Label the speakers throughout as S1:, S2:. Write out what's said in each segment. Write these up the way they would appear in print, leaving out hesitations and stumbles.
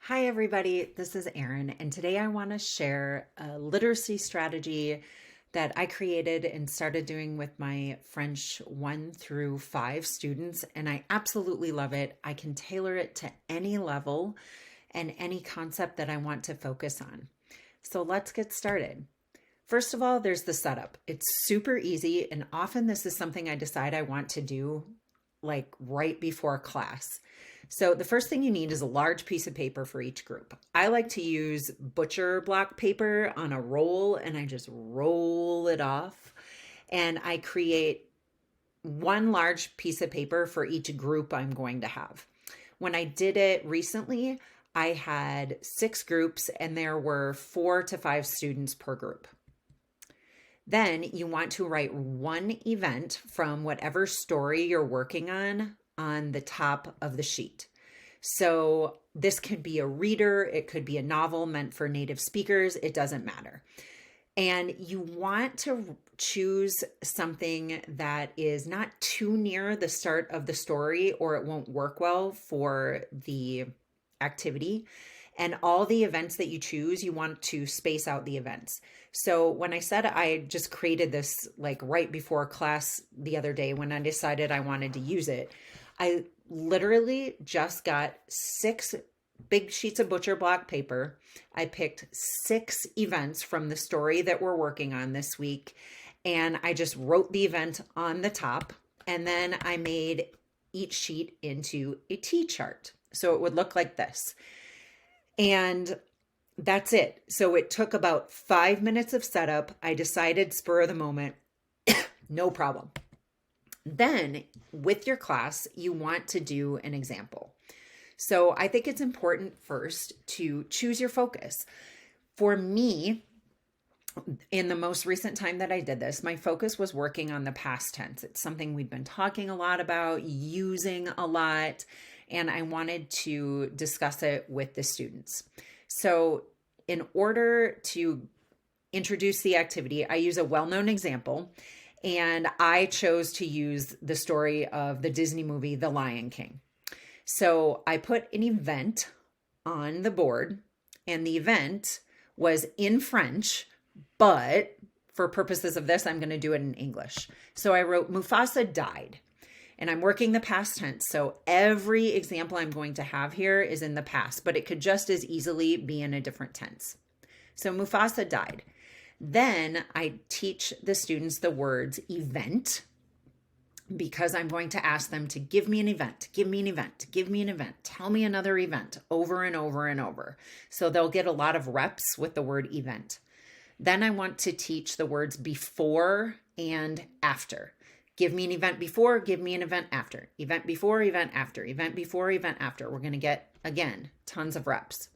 S1: Hi, everybody. This is Erin, and today I want to share a literacy strategy that I created and started doing with my French 1 through 5 students, and I absolutely love it. I can tailor it to any level and any concept that I want to focus on. So let's get started. First of all, there's the setup. It's super easy, and often this is something I decide I want to do like right before class. So the first thing you need is a large piece of paper for each group. I like to use butcher block paper on a roll and I just roll it off and I create one large piece of paper for each group I'm going to have. When I did it recently, I had 6 groups and there were 4 to 5 students per group. Then you want to write one event from whatever story you're working on the top of the sheet. So this could be a reader, it could be a novel meant for native speakers, it doesn't matter. And you want to choose something that is not too near the start of the story or it won't work well for the activity. And all the events that you choose, you want to space out the events. So when I said I just created this like right before class the other day when I decided I wanted to use it, I literally just got 6 big sheets of butcher block paper. I picked 6 events from the story that we're working on this week, and I just wrote the event on the top, and then I made each sheet into a T chart. So it would look like this. And that's it. So it took about 5 minutes of setup. I decided spur of the moment, no problem. Then with your class, you want to do an example. So I think it's important first to choose your focus. For me, in the most recent time that I did this, my focus was working on the past tense. It's something we've been talking a lot about, using a lot, and I wanted to discuss it with the students. So in order to introduce the activity, I use a well-known example, and I chose to use the story of the Disney movie, The Lion King. So I put an event on the board, and the event was in French, but for purposes of this, I'm going to do it in English. So I wrote Mufasa died, and I'm working the past tense. So every example I'm going to have here is in the past, but it could just as easily be in a different tense. So Mufasa died. Then I teach the students the words event because I'm going to ask them to give me an event, give me an event, give me an event, tell me another event over and over and over. So they'll get a lot of reps with the word event. Then I want to teach the words before and after. Give me an event before, give me an event after. Event before, event after. Event before, event after. We're going to get, again, tons of reps.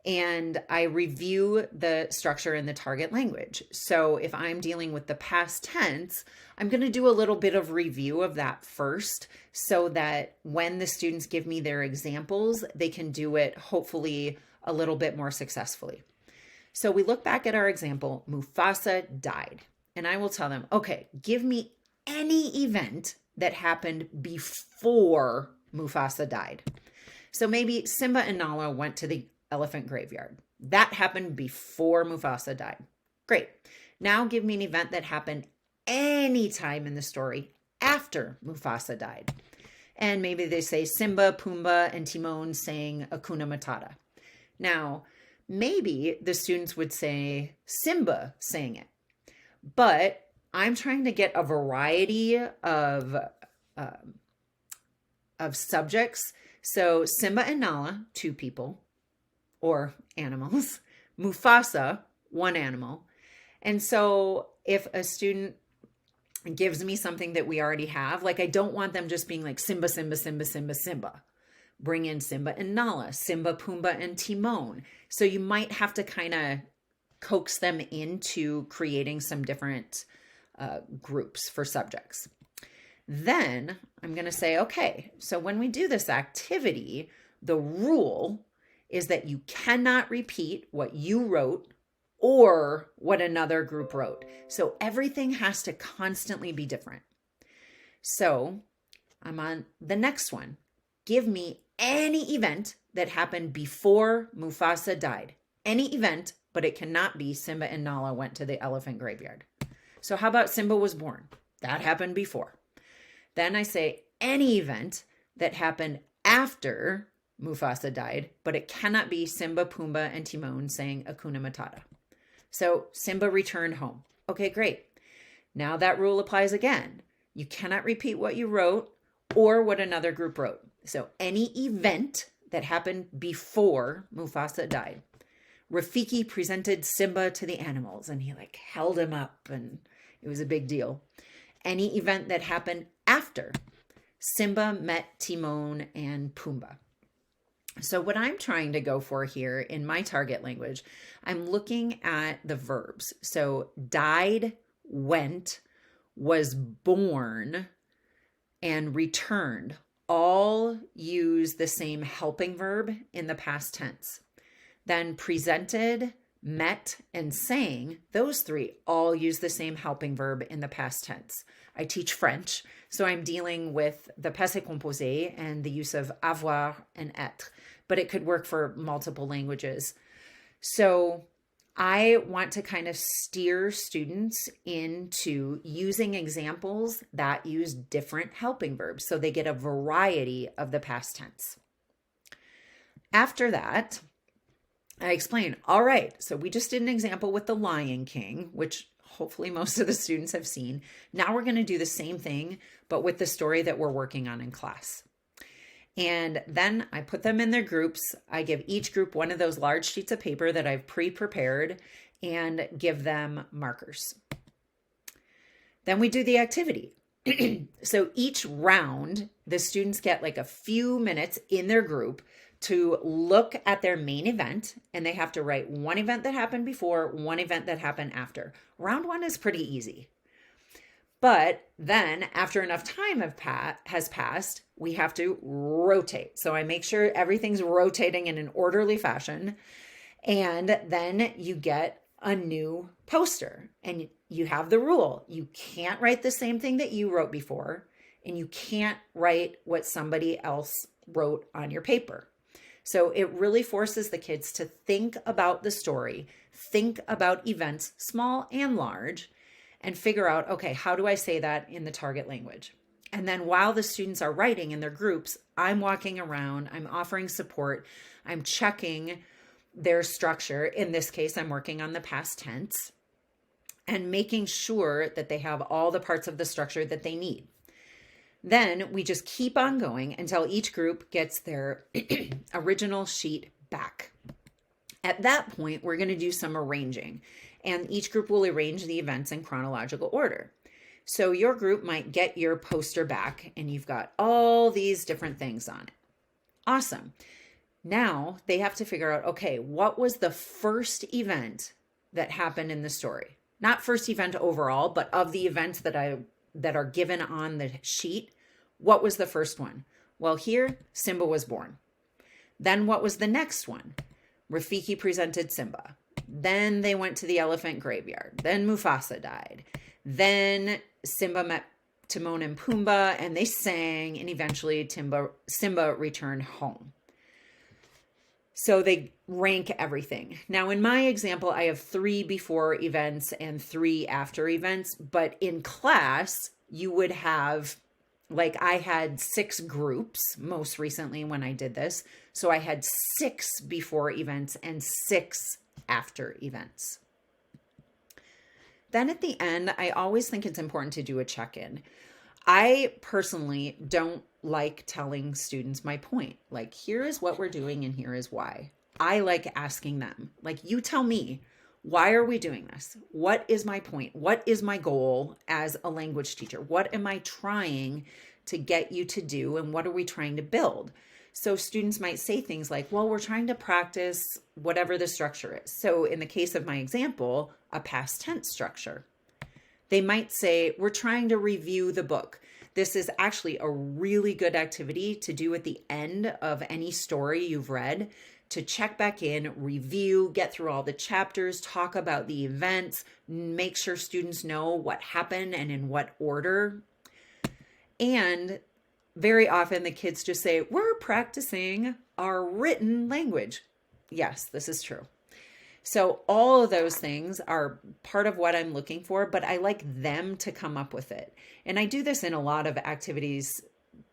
S1: And I review the structure in the target language. So if I'm dealing with the past tense, I'm going to do a little bit of review of that first so that when the students give me their examples, they can do it hopefully a little bit more successfully. So we look back at our example, Mufasa died. And I will tell them, okay, give me any event that happened before Mufasa died. So maybe Simba and Nala went to the elephant graveyard. That happened before Mufasa died. Great. Now give me an event that happened anytime in the story after Mufasa died. And maybe they say Simba, Pumbaa, and Timon saying Hakuna Matata. Now, maybe the students would say Simba saying it. But I'm trying to get a variety of subjects. So Simba and Nala, 2 people or animals. Mufasa, 1 animal. And so if a student gives me something that we already have, like I don't want them just being like Simba, Simba, Simba, Simba, Simba. Bring in Simba and Nala, Simba, Pumbaa, and Timon. So you might have to kind of coax them into creating some different groups for subjects. Then I'm going to say, okay, so when we do this activity, the rule is that you cannot repeat what you wrote or what another group wrote. So everything has to constantly be different. So I'm on the next one. give me any event that happened before Mufasa died. Any event, but it cannot be Simba and Nala went to the elephant graveyard. So how about Simba was born? That happened before. Then I say any event that happened after Mufasa died, but it cannot be Simba, Pumbaa, and Timon saying Hakuna Matata. So Simba returned home. Okay, great. Now that rule applies again. You cannot repeat what you wrote or what another group wrote. So any event that happened before Mufasa died. Rafiki presented Simba to the animals and he held him up and it was a big deal. Any event that happened after Simba met Timon and Pumbaa. So what I'm trying to go for here in my target language, I'm looking at the verbs. So died, went, was born, and returned all use the same helping verb in the past tense. Then presented, met, and sang, those three all use the same helping verb in the past tense. I teach French, so I'm dealing with the passé composé and the use of avoir and être, but it could work for multiple languages. So I want to kind of steer students into using examples that use different helping verbs so they get a variety of the past tense. After that, I explain, all right, so we just did an example with the Lion King, which hopefully most of the students have seen. Now we're going to do the same thing, but with the story that we're working on in class. And then I put them in their groups. I give each group one of those large sheets of paper that I've pre-prepared and give them markers. Then we do the activity. So each round, the students get a few minutes in their group to look at their main event, and they have to write one event that happened before, one event that happened after. Round one is pretty easy. But then after enough time has passed, we have to rotate. So I make sure everything's rotating in an orderly fashion. And then you get a new poster. And you have the rule. You can't write the same thing that you wrote before. And you can't write what somebody else wrote on your paper. So it really forces the kids to think about the story, think about events, small and large, and figure out, okay, how do I say that in the target language? And then while the students are writing in their groups, I'm walking around, I'm offering support, I'm checking their structure. In this case, I'm working on the past tense and making sure that they have all the parts of the structure that they need. Then we just keep on going until each group gets their original sheet back. At that point, we're going to do some arranging, and each group will arrange the events in chronological order. So your group might get your poster back, and you've got all these different things on it. Awesome. Now they have to figure out, okay, what was the first event that happened in the story? Not first event overall, but of the events that are given on the sheet, what was the first one? Well, here, Simba was born. Then what was the next one? Rafiki presented Simba. Then they went to the elephant graveyard. Then Mufasa died. Then Simba met Timon and Pumbaa, and they sang, and eventually Simba returned home. So they rank everything. Now, in my example, I have 3 before events and 3 after events, but in class, you would have, I had 6 groups most recently when I did this. So I had 6 before events and 6 after events. Then at the end, I always think it's important to do a check-in. I personally don't like telling students my point. Here is what we're doing and here is why. I like asking them, you tell me, why are we doing this? What is my point? What is my goal as a language teacher? What am I trying to get you to do? And what are we trying to build? So students might say things like, well, we're trying to practice whatever the structure is. So in the case of my example, a past tense structure. They might say, we're trying to review the book. This is actually a really good activity to do at the end of any story you've read, to check back in, review, get through all the chapters, talk about the events, make sure students know what happened and in what order. And Very often the kids just say, we're practicing our written language. Yes, this is true. So all of those things are part of what I'm looking for, but I like them to come up with it. And I do this in a lot of activities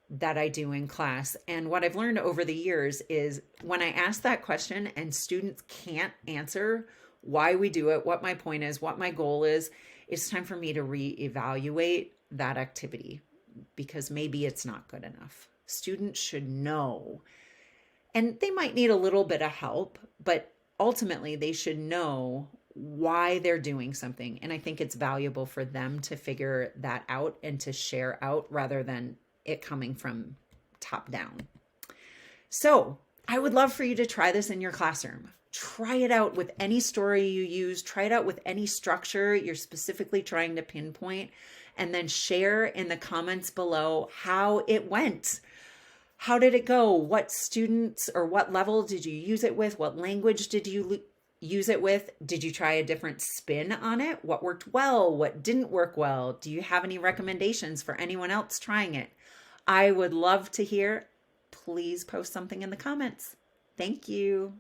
S1: that I do in class. And what I've learned over the years is when I ask that question and students can't answer why we do it, what my point is, what my goal is, it's time for me to reevaluate that activity because maybe it's not good enough. Students should know, and they might need a little bit of help, but ultimately they should know why they're doing something. And I think it's valuable for them to figure that out and to share out rather than it coming from top down. So I would love for you to try this in your classroom. Try it out with any story you use. Try it out with any structure you're specifically trying to pinpoint, and then share in the comments below how it went. How did it go? What students or what level did you use it with? What language did you use it with? Did you try a different spin on it? What worked well? What didn't work well? Do you have any recommendations for anyone else trying it? I would love to hear. Please post something in the comments. Thank you.